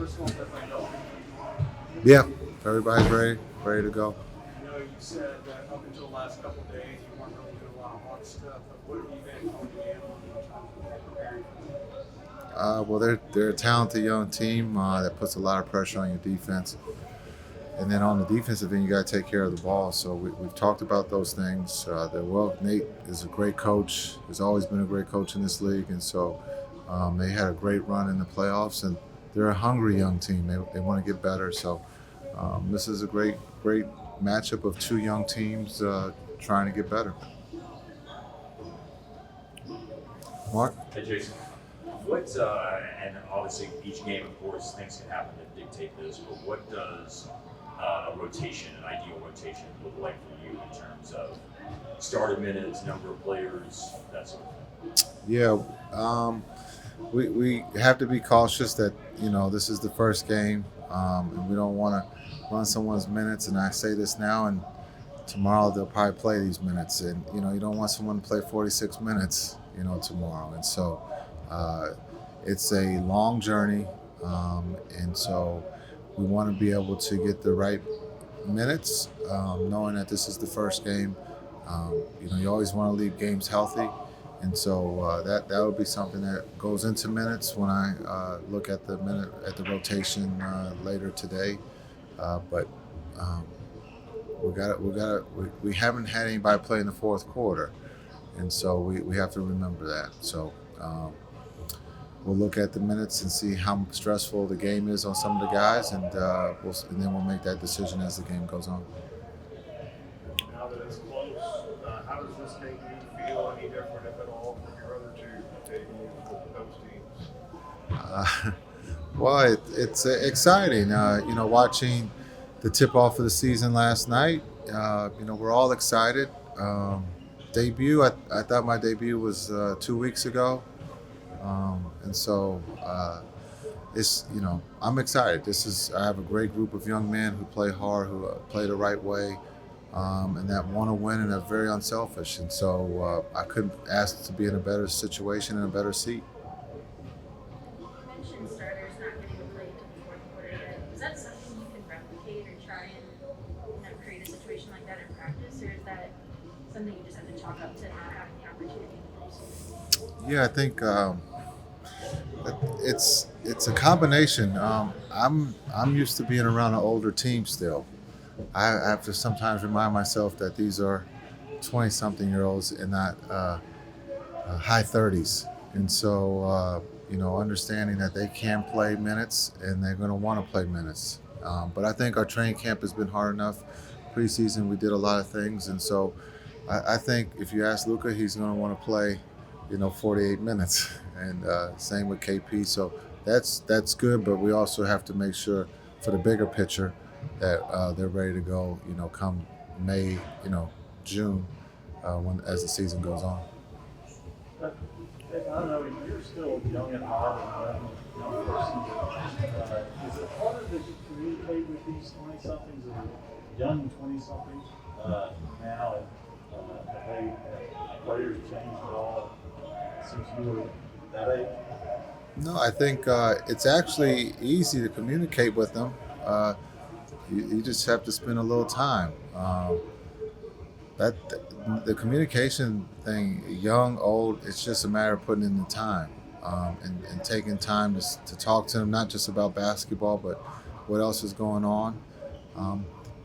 first of all, definitely helped. Yeah, everybody's ready to go. I know you said that up until the last couple of days you weren't really doing a lot of hard stuff, but what have you been honing in on in terms of preparing for that? Well, they're a talented young team that puts a lot of pressure on your defense, and then on the defensive end, you got to take care of the ball. So we've talked about those things. Nate is a great coach. Has always been a great coach in this league, and so they had a great run in the playoffs, and they're a hungry young team. They want to get better. So this is a great matchup of two young teams trying to get better. Mark. Hey, Jason. And obviously each game, of course, things can happen to dictate this, but what does a rotation, an ideal rotation, look like for you in terms of starter minutes, number of players, that sort of thing? Yeah, we have to be cautious that this is the first game, and we don't want to run someone's minutes. And I say this now, and tomorrow they'll probably play these minutes, and you don't want someone to play 46 minutes, tomorrow. And so it's a long journey, and so we want to be able to get the right minutes, knowing that this is the first game. You always want to leave games healthy, and so that would be something that goes into minutes when I look at the rotation later today. But we haven't had anybody play in the fourth quarter, and so we have to remember that. So we'll look at the minutes and see how stressful the game is on some of the guys, and then we'll make that decision as the game goes on. Now that it's close, how does this make you feel any different, if at all, from your other two debuts with those teams? Well, it's exciting. Watching the tip-off of the season last night. We're all excited. Debut. I thought my debut was 2 weeks ago, and so I'm excited. I have a great group of young men who play hard, who play the right way, and that want to win and are very unselfish. And so I couldn't ask to be in a better situation and a better seat. You mentioned starters not getting played to the fourth quarter yet. Is that something you can replicate or try and create a situation like that in practice, or is that something you just have to chalk up to not having the opportunity in the postseason? Yeah, I think it's a combination. I'm used to being around an older team still. I have to sometimes remind myself that these are 20-something-year-olds and not high 30s. And so, understanding that they can play minutes and they're going to want to play minutes. But I think our training camp has been hard enough. Preseason, we did a lot of things. And so I think if you ask Luka, he's going to want to play, 48 minutes. And same with KP. So that's good, but we also have to make sure for the bigger picture that they're ready to go, come May, June, as the season goes on. I don't know, you're still young at heart and young person. Is it harder to communicate with these 20-somethings or young 20-somethings now? Have players changed at all since you were that age? No, I think it's actually easy to communicate with them. You just have to spend a little time. The communication thing, young, old, it's just a matter of putting in the time and taking time to talk to them, not just about basketball, but what else is going on.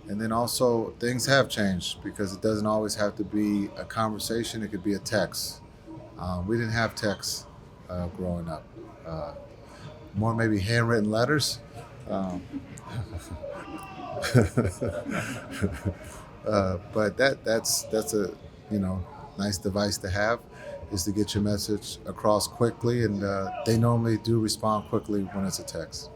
And then also things have changed because it doesn't always have to be a conversation. It could be a text. We didn't have texts growing up. More maybe handwritten letters. But that's a nice device to have, is to get your message across quickly, and they normally do respond quickly when it's a text.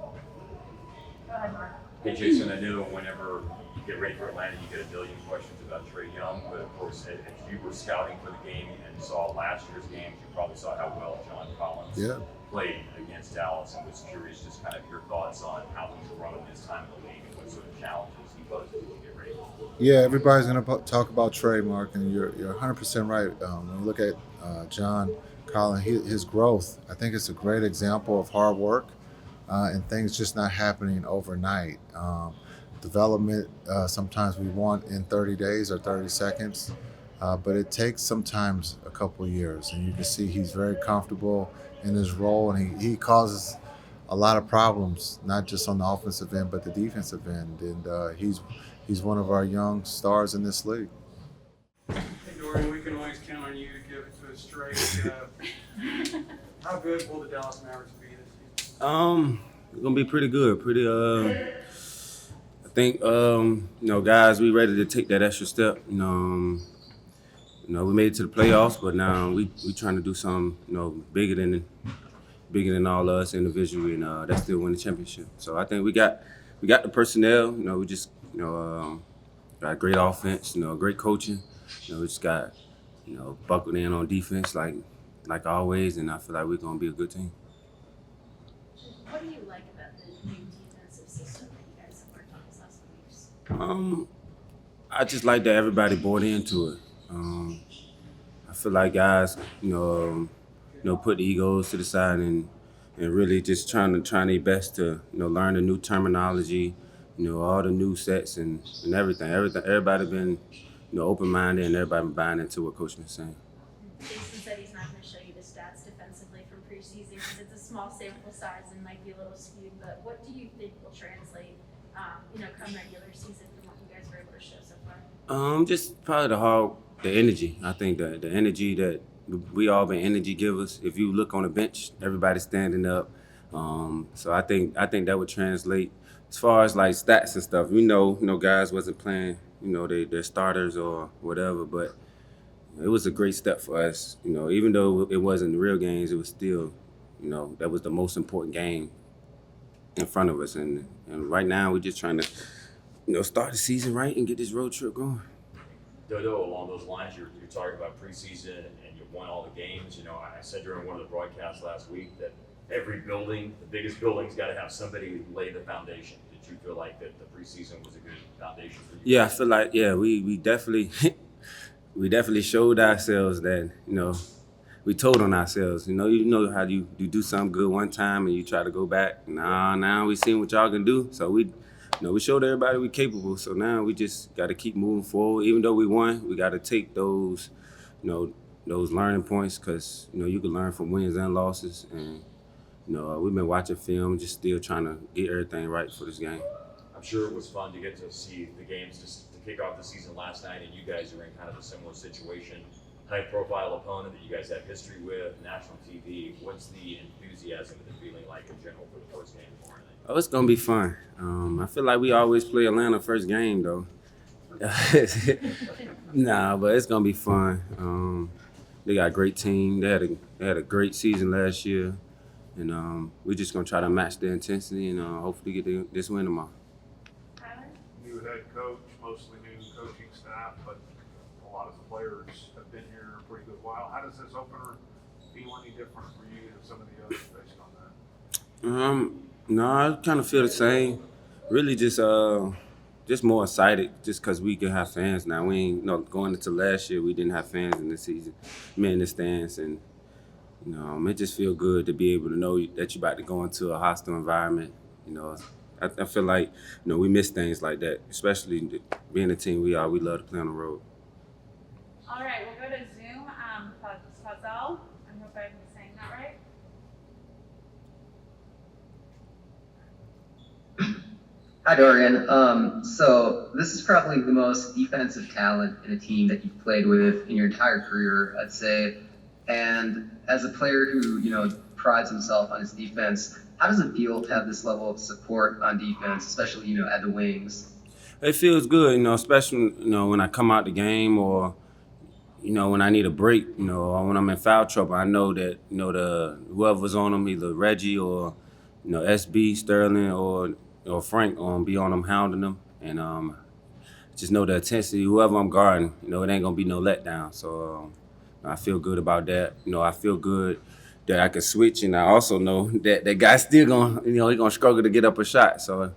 Go ahead, Mark. Hey, Jason, I know whenever you get ready for Atlanta, you get a billion questions about Trae Young, but of course, if you were scouting for the game and saw last year's games, you probably saw how well John Collins played against Dallas, and was curious just kind of your thoughts on how he's run in his time in the league and what sort of challenges he poses as you get ready. Yeah, everybody's going to talk about Trae, Mark, and you're 100% right. When you look at John Collins, his growth, I think it's a great example of hard work. and things just not happening overnight. Development, sometimes we want in 30 days or 30 seconds, but it takes sometimes a couple of years. And you can see he's very comfortable in his role, and he causes a lot of problems, not just on the offensive end, but the defensive end. And he's one of our young stars in this league. Hey Dorian, we can always count on you to give it to us straight. How good will the Dallas Mavericks be this season? We're gonna be pretty good. I think guys, we ready to take that extra step. We made it to the playoffs, but now we trying to do something bigger than all of us individually, and that's still win the championship. So I think we got the personnel. We just got great offense. Great coaching. We just got buckled in on defense like always, and I feel like we're gonna be a good team. What do you like about the new defensive system that you guys have worked on these last few weeks? I just like that everybody bought into it. I feel like guys, put the egos to the side and really just trying their best to learn the new terminology, all the new sets and everything. Everybody been open-minded, and everybody been buying into what Coach been saying. Jason said he's not going to show you the stats defensively from preseason because it's a small sample size and might be a little skewed. But what do you think will translate, come regular season from what you guys were able to show so far? Just probably the energy. I think the energy that we all been energy givers. If you look on the bench, everybody's standing up. So I think that would translate as far as like stats and stuff. Guys wasn't playing, their starters or whatever, but it was a great step for us. Even though it wasn't real games, it was still, that was the most important game in front of us. And right now we're just trying to, start the season right and get this road trip going. Dodo, along those lines, you're talking about preseason and you won all the games. I said during one of the broadcasts last week that every building, the biggest building's got to have somebody lay the foundation. Did you feel like that the preseason was a good foundation for you? Yeah, I feel like we definitely we definitely showed ourselves that we told on ourselves. You know how you do something good one time and you try to go back. Now we seen what y'all can do. So we showed everybody we capable. So now we just got to keep moving forward. Even though we won, we got to take those learning points because you can learn from wins and losses. And we've been watching film, just still trying to get everything right for this game. I'm sure it was fun to get to see the games just to kick off the season last night, and you guys are in kind of a similar situation. High-profile opponent that you guys have history with, national TV. What's the enthusiasm and the feeling like in general for the first game tomorrow night? Oh, it's gonna be fun. I feel like we always play Atlanta first game though. Nah, but it's gonna be fun. They got a great team. They had a great season last year, and we're just gonna try to match the intensity and hopefully get this win tomorrow. New head coach, mostly new coaching staff, but a lot of the players have been here a pretty good while. How does this opener feel any different for you than some of the others based on that? No, I kind of feel the same. Really, just more excited, just because we can have fans now. We ain't going into last year. We didn't have fans in the season, in the stands, and it just feel good to be able to know that you're about to go into a hostile environment. I feel like we miss things like that, especially being the team we are. We love to play on the road. All right, we'll go to Zoom. Fazal, I hope I'm saying that right. Hi, Dorian. So this is probably the most defensive talent in a team that you've played with in your entire career, I'd say. And as a player who, prides himself on his defense, how does it feel to have this level of support on defense, especially, at the wings? It feels good, especially, when I come out the game or, when I need a break, or when I'm in foul trouble. I know that, whoever's on them, either Reggie or, SB, Sterling or Frank, be on them, hounding them. And just know the intensity, whoever I'm guarding, it ain't going to be no letdown. So I feel good about that. I feel good that I can switch, and I also know that that guy's still going, he's going to struggle to get up a shot. So,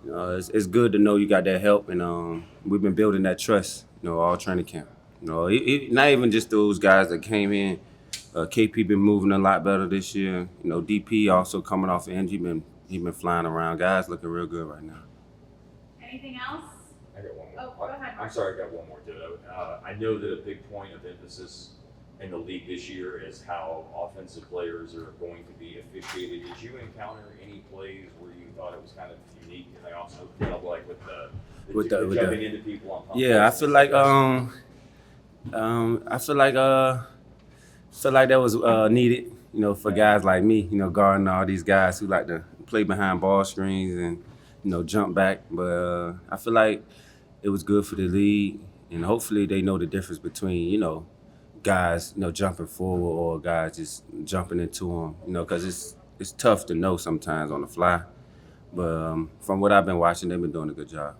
it's good to know you got that help, and we've been building that trust, all training camp. Not even just those guys that came in. KP been moving a lot better this year. DP also coming off an injury, been he been flying around. Guys looking real good right now. Anything else? I got one more. Oh, go ahead, I'm Mark. sorry, I got one more, Ditto. I know that a big point of emphasis in the league this year is how offensive players are going to be officiated. Did you encounter any plays where you thought it was kind of unique? And I also felt like with the jumping into people on pump Yeah, I fakes, feel like that was needed, you know, for guys like me, you know, guarding all these guys who like to play behind ball screens and, you know, jump back. But I feel like it was good for the league, and hopefully they know the difference between, you know, guys, you know, jumping forward or guys just jumping into them, you know, because it's tough to know sometimes on the fly. But from what I've been watching, they've been doing a good job.